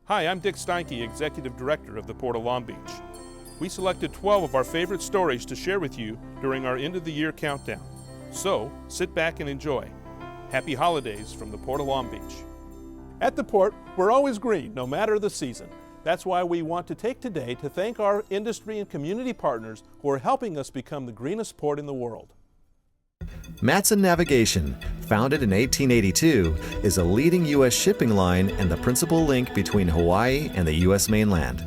Hi, I'm Dick Steinke, Executive Director of the Port of Long Beach. We selected 12 of our favorite stories to share with you during our end of the year countdown. So, sit back and enjoy. Happy holidays from the Port of Long Beach. At the Port, we're always green, no matter the season. That's why we want to take today to thank our industry and community partners who are helping us become the greenest port in the world. Matson Navigation, founded in 1882, is a leading U.S. shipping line and the principal link between Hawaii and the U.S. mainland.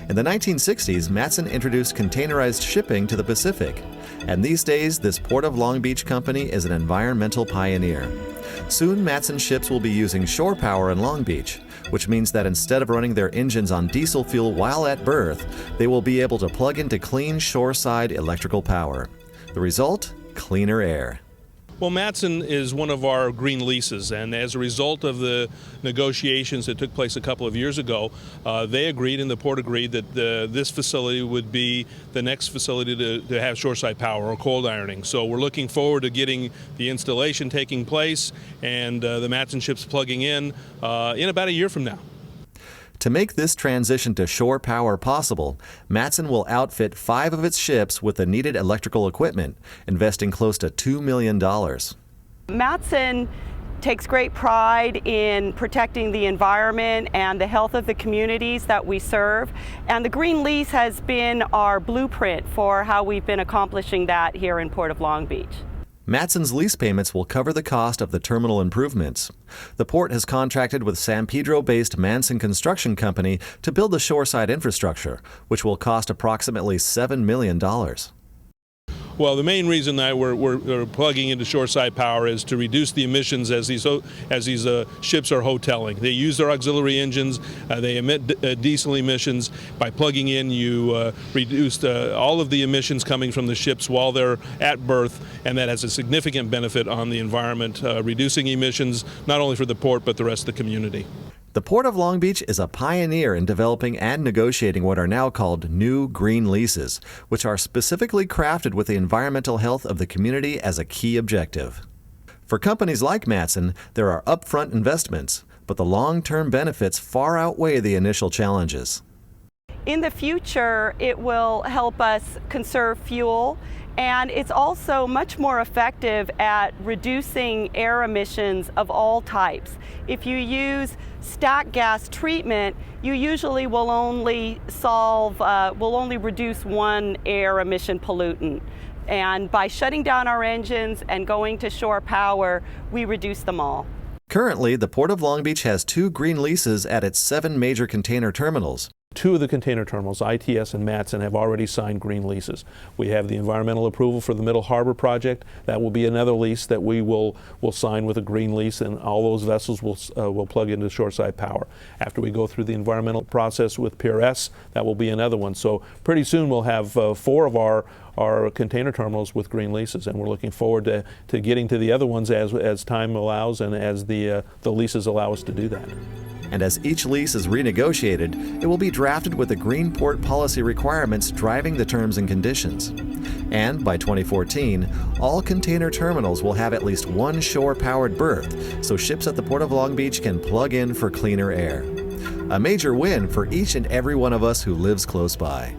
In the 1960s, Matson introduced containerized shipping to the Pacific, and these days, this Port of Long Beach company is an environmental pioneer. Soon, Matson ships will be using shore power in Long Beach, which means that instead of running their engines on diesel fuel while at berth, they will be able to plug into clean shoreside electrical power. The result? Cleaner air. Well, Matson is one of our green leases, and as a result of the negotiations that took place a couple of years ago, they agreed and the port agreed that this facility would be the next facility to have shoreside power or cold ironing. So we're looking forward to getting the installation taking place and the Matson ships plugging in about a year from now. To make this transition to shore power possible, Matson will outfit 5 of its ships with the needed electrical equipment, investing close to $2 million. Matson takes great pride in protecting the environment and the health of the communities that we serve, and the Green Lease has been our blueprint for how we've been accomplishing that here in Port of Long Beach. Matson's lease payments will cover the cost of the terminal improvements. The port has contracted with San Pedro-based Matson Construction Company to build the shoreside infrastructure, which will cost approximately $7 million. Well, the main reason that we're plugging into shoreside power is to reduce the emissions as these ships are hoteling. They use their auxiliary engines, they emit diesel emissions. By plugging in, you reduce all of the emissions coming from the ships while they're at berth, and that has a significant benefit on the environment, reducing emissions not only for the port but the rest of the community. The Port of Long Beach is a pioneer in developing and negotiating what are now called new green leases, which are specifically crafted with the environmental health of the community as a key objective. For companies like Matson, there are upfront investments, but the long-term benefits far outweigh the initial challenges. In the future, it will help us conserve fuel, and it's also much more effective at reducing air emissions of all types. If you use stack gas treatment, you usually will only reduce one air emission pollutant. And by shutting down our engines and going to shore power, we reduce them all. Currently, the Port of Long Beach has 2 green leases at its 7 major container terminals. 2 of the container terminals, ITS and Matson, have already signed green leases. We have the environmental approval for the Middle Harbor project. That will be another lease that we will sign with a green lease, and all those vessels will plug into shoreside power. After we go through the environmental process with Pier S, that will be another one. So pretty soon we'll have 4 of our container terminals with green leases, and we're looking forward to getting to the other ones as time allows and as the leases allow us to do that. And as each lease is renegotiated, it will be drafted with the Green Port policy requirements driving the terms and conditions. And by 2014, all container terminals will have at least one shore-powered berth, so ships at the Port of Long Beach can plug in for cleaner air. A major win for each and every one of us who lives close by.